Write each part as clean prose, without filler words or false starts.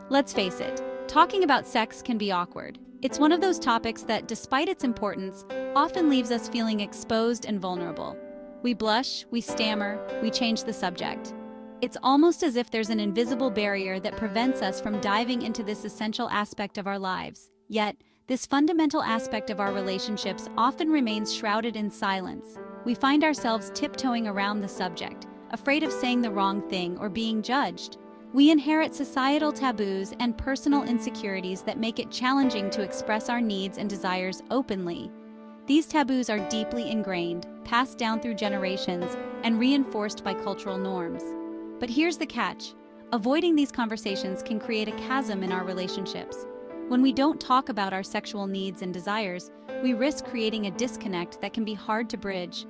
Let's face it, talking about sex can be awkward. It's one of those topics that, despite its importance, often leaves us feeling exposed and vulnerable. We blush, we stammer, we change the subject. It's almost as if there's an invisible barrier that prevents us from diving into this essential aspect of our lives. Yet, this fundamental aspect of our relationships often remains shrouded in silence. We find ourselves tiptoeing around the subject, afraid of saying the wrong thing or being judged. We inherit societal taboos and personal insecurities that make it challenging to express our needs and desires openly. These taboos are deeply ingrained, passed down through generations, and reinforced by cultural norms. But here's the catch: avoiding these conversations can create a chasm in our relationships. When we don't talk about our sexual needs and desires, we risk creating a disconnect that can be hard to bridge.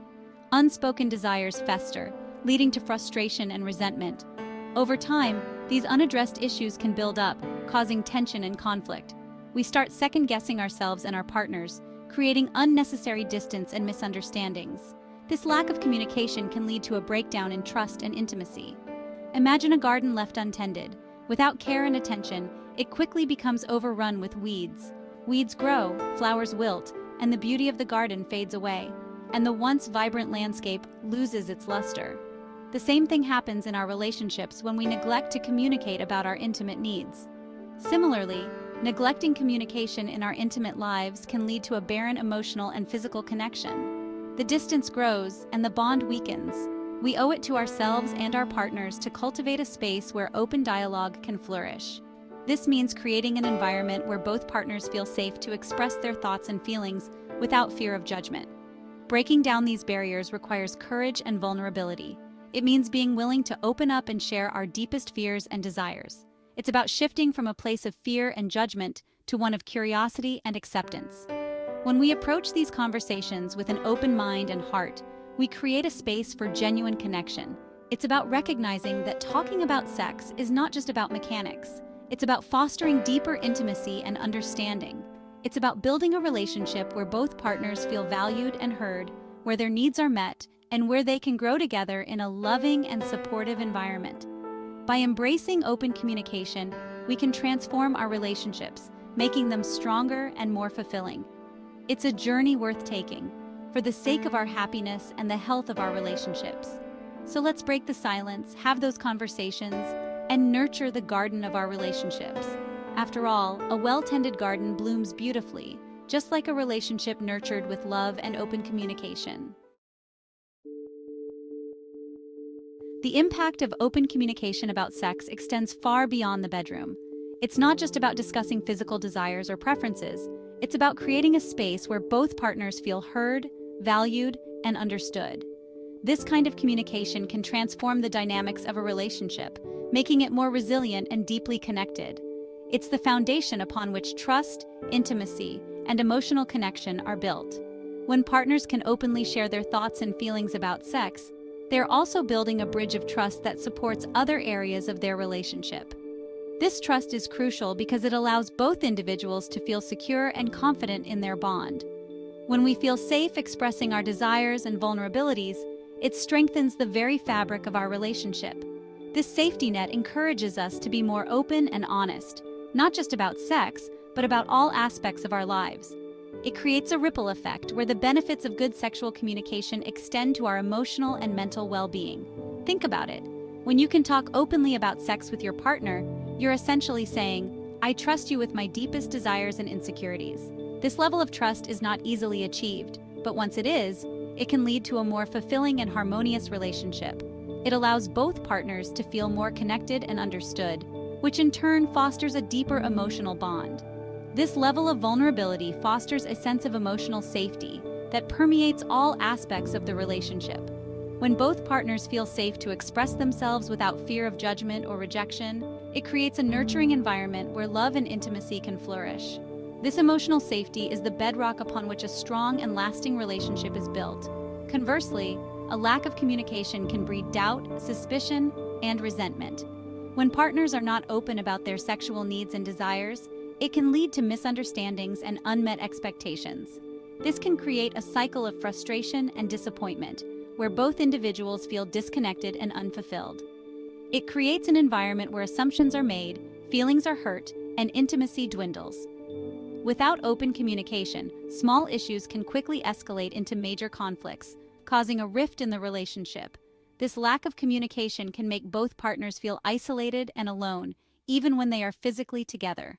Unspoken desires fester, leading to frustration and resentment. Over time, these unaddressed issues can build up, causing tension and conflict. We start second-guessing ourselves and our partners, creating unnecessary distance and misunderstandings. This lack of communication can lead to a breakdown in trust and intimacy. Imagine a garden left untended. Without care and attention, it quickly becomes overrun with weeds. Weeds grow, flowers wilt, and the beauty of the garden fades away, and the once vibrant landscape loses its luster. The same thing happens in our relationships when we neglect to communicate about our intimate needs. Similarly, neglecting communication in our intimate lives can lead to a barren emotional and physical connection. The distance grows and the bond weakens. We owe it to ourselves and our partners to cultivate a space where open dialogue can flourish. This means creating an environment where both partners feel safe to express their thoughts and feelings without fear of judgment. Breaking down these barriers requires courage and vulnerability. It means being willing to open up and share our deepest fears and desires. It's about shifting from a place of fear and judgment to one of curiosity and acceptance. When we approach these conversations with an open mind and heart, we create a space for genuine connection. It's about recognizing that talking about sex is not just about mechanics. It's about fostering deeper intimacy and understanding. It's about building a relationship where both partners feel valued and heard, where their needs are met, and where they can grow together in a loving and supportive environment. By embracing open communication, we can transform our relationships, making them stronger and more fulfilling. It's a journey worth taking, for the sake of our happiness and the health of our relationships. So let's break the silence, have those conversations, and nurture the garden of our relationships. After all, a well-tended garden blooms beautifully, just like a relationship nurtured with love and open communication. The impact of open communication about sex extends far beyond the bedroom. It's not just about discussing physical desires or preferences. It's about creating a space where both partners feel heard, valued, and understood. This kind of communication can transform the dynamics of a relationship, making it more resilient and deeply connected. It's the foundation upon which trust, intimacy, and emotional connection are built. When partners can openly share their thoughts and feelings about sex, they're also building a bridge of trust that supports other areas of their relationship. This trust is crucial because it allows both individuals to feel secure and confident in their bond. When we feel safe expressing our desires and vulnerabilities, it strengthens the very fabric of our relationship. This safety net encourages us to be more open and honest, not just about sex, but about all aspects of our lives. It creates a ripple effect where the benefits of good sexual communication extend to our emotional and mental well-being. Think about it. When you can talk openly about sex with your partner, you're essentially saying, "I trust you with my deepest desires and insecurities." This level of trust is not easily achieved, but once it is, it can lead to a more fulfilling and harmonious relationship. It allows both partners to feel more connected and understood, which in turn fosters a deeper emotional bond. This level of vulnerability fosters a sense of emotional safety that permeates all aspects of the relationship. When both partners feel safe to express themselves without fear of judgment or rejection, it creates a nurturing environment where love and intimacy can flourish. This emotional safety is the bedrock upon which a strong and lasting relationship is built. Conversely, a lack of communication can breed doubt, suspicion, and resentment. When partners are not open about their sexual needs and desires, it can lead to misunderstandings and unmet expectations. This can create a cycle of frustration and disappointment, where both individuals feel disconnected and unfulfilled. It creates an environment where assumptions are made, feelings are hurt, and intimacy dwindles. Without open communication, small issues can quickly escalate into major conflicts, causing a rift in the relationship. This lack of communication can make both partners feel isolated and alone, even when they are physically together.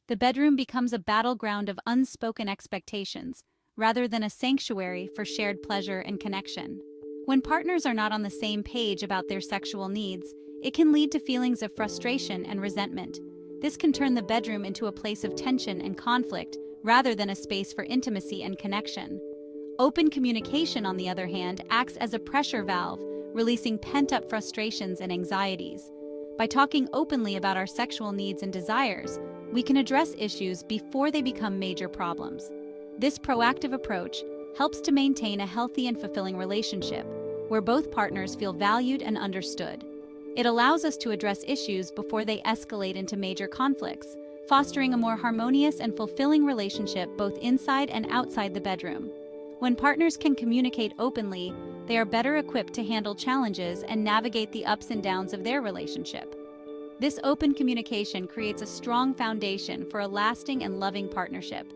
The bedroom becomes a battleground of unspoken expectations, rather than a sanctuary for shared pleasure and connection. When partners are not on the same page about their sexual needs, it can lead to feelings of frustration and resentment. This can turn the bedroom into a place of tension and conflict, rather than a space for intimacy and connection. Open communication, on the other hand, acts as a pressure valve, releasing pent-up frustrations and anxieties. By talking openly about our sexual needs and desires, we can address issues before they become major problems. This proactive approach helps to maintain a healthy and fulfilling relationship, where both partners feel valued and understood. It allows us to address issues before they escalate into major conflicts, fostering a more harmonious and fulfilling relationship both inside and outside the bedroom. When partners can communicate openly, they are better equipped to handle challenges and navigate the ups and downs of their relationship. This open communication creates a strong foundation for a lasting and loving partnership.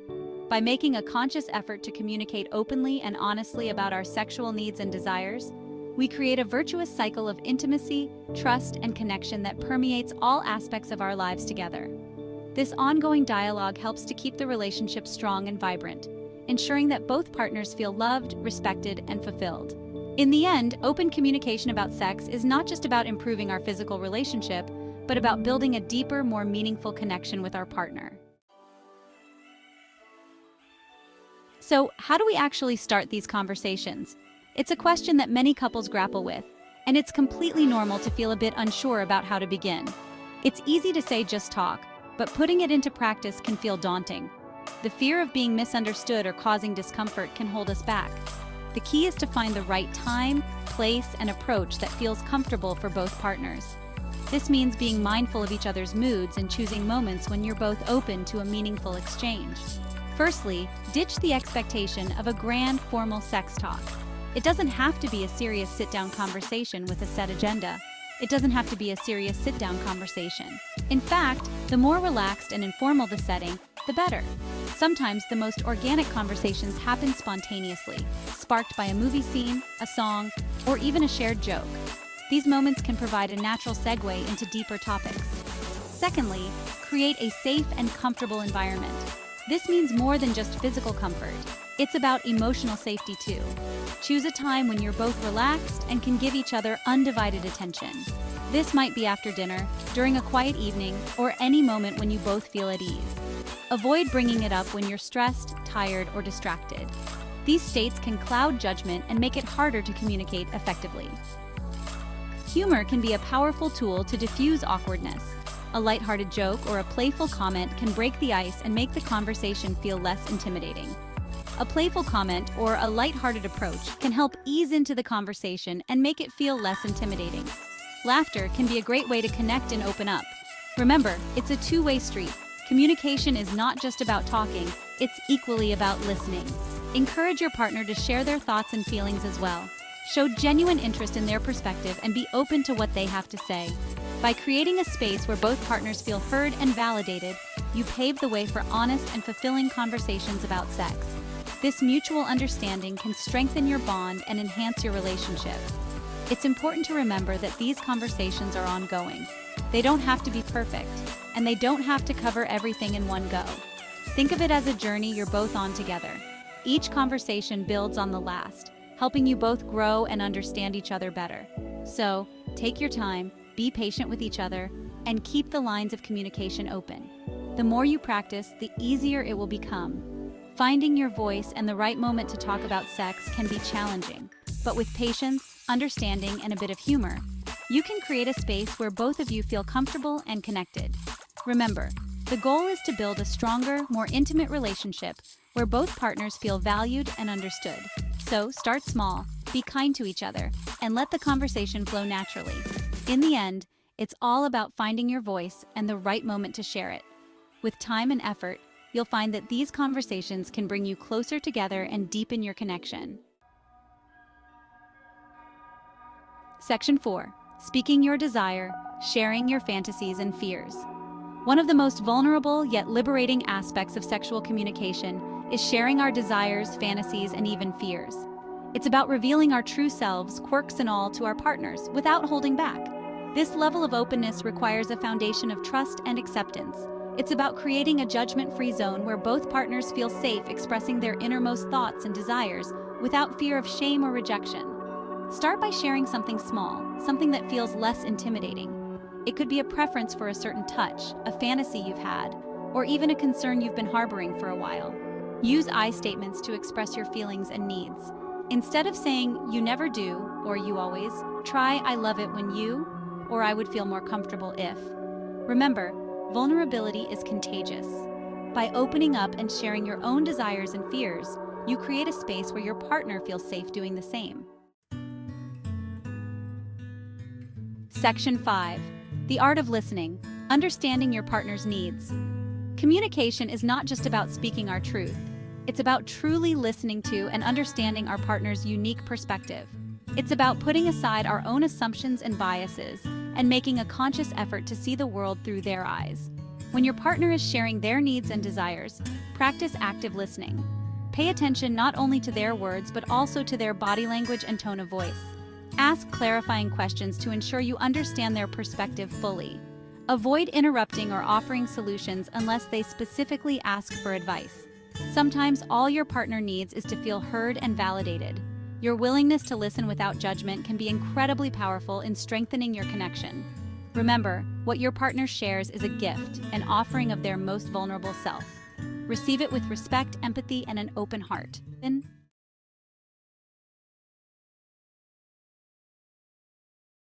By making a conscious effort to communicate openly and honestly about our sexual needs and desires, we create a virtuous cycle of intimacy, trust, and connection that permeates all aspects of our lives together. This ongoing dialogue helps to keep the relationship strong and vibrant, ensuring that both partners feel loved, respected, and fulfilled. In the end, open communication about sex is not just about improving our physical relationship, but about building a deeper, more meaningful connection with our partner. So, how do we actually start these conversations? It's a question that many couples grapple with, and it's completely normal to feel a bit unsure about how to begin. It's easy to say just talk, but putting it into practice can feel daunting. The fear of being misunderstood or causing discomfort can hold us back. The key is to find the right time, place, and approach that feels comfortable for both partners. This means being mindful of each other's moods and choosing moments when you're both open to a meaningful exchange. Firstly, ditch the expectation of a grand, formal sex talk. It doesn't have to be a serious sit-down conversation with a set agenda. It doesn't have to be a serious sit-down conversation. In fact, the more relaxed and informal the setting, the better. Sometimes the most organic conversations happen spontaneously, sparked by a movie scene, a song, or even a shared joke. These moments can provide a natural segue into deeper topics. Secondly, create a safe and comfortable environment. This means more than just physical comfort. It's about emotional safety too. Choose a time when you're both relaxed and can give each other undivided attention. This might be after dinner, during a quiet evening, or any moment when you both feel at ease. Avoid bringing it up when you're stressed, tired, or distracted. These states can cloud judgment and make it harder to communicate effectively. Humor can be a powerful tool to diffuse awkwardness. A lighthearted joke or a playful comment can break the ice and make the conversation feel less intimidating. A playful comment or a lighthearted approach can help ease into the conversation and make it feel less intimidating. Laughter can be a great way to connect and open up. Remember, it's a two-way street. Communication is not just about talking, it's equally about listening. Encourage your partner to share their thoughts and feelings as well. Show genuine interest in their perspective and be open to what they have to say. By creating a space where both partners feel heard and validated, you pave the way for honest and fulfilling conversations about sex. This mutual understanding can strengthen your bond and enhance your relationship. It's important to remember that these conversations are ongoing. They don't have to be perfect, and they don't have to cover everything in one go. Think of it as a journey you're both on together. Each conversation builds on the last, helping you both grow and understand each other better. So, take your time, be patient with each other, and keep the lines of communication open. The more you practice, the easier it will become. Finding your voice and the right moment to talk about sex can be challenging, but with patience, understanding, and a bit of humor, you can create a space where both of you feel comfortable and connected. Remember, the goal is to build a stronger, more intimate relationship where both partners feel valued and understood. So start small, be kind to each other, and let the conversation flow naturally. In the end, it's all about finding your voice and the right moment to share it. With time and effort, you'll find that these conversations can bring you closer together and deepen your connection. Section 4. Speaking your desire, sharing your fantasies and fears. One of the most vulnerable yet liberating aspects of sexual communication is sharing our desires, fantasies, and even fears. It's about revealing our true selves, quirks and all, to our partners without holding back. This level of openness requires a foundation of trust and acceptance. It's about creating a judgment-free zone where both partners feel safe expressing their innermost thoughts and desires without fear of shame or rejection. Start by sharing something small, something that feels less intimidating. It could be a preference for a certain touch, a fantasy you've had, or even a concern you've been harboring for a while. Use I statements to express your feelings and needs. Instead of saying, "you never do," or "you always," try, "I love it when you," or "I would feel more comfortable if." Remember, vulnerability is contagious. By opening up and sharing your own desires and fears, you create a space where your partner feels safe doing the same. Section 5. The art of listening, understanding your partner's needs. Communication is not just about speaking our truth. It's about truly listening to and understanding our partner's unique perspective. It's about putting aside our own assumptions and biases and making a conscious effort to see the world through their eyes. When your partner is sharing their needs and desires, practice active listening. Pay attention not only to their words but also to their body language and tone of voice. Ask clarifying questions to ensure you understand their perspective fully. Avoid interrupting or offering solutions unless they specifically ask for advice. Sometimes all your partner needs is to feel heard and validated. Your willingness to listen without judgment can be incredibly powerful in strengthening your connection. Remember, what your partner shares is a gift, an offering of their most vulnerable self. Receive it with respect, empathy, and an open heart.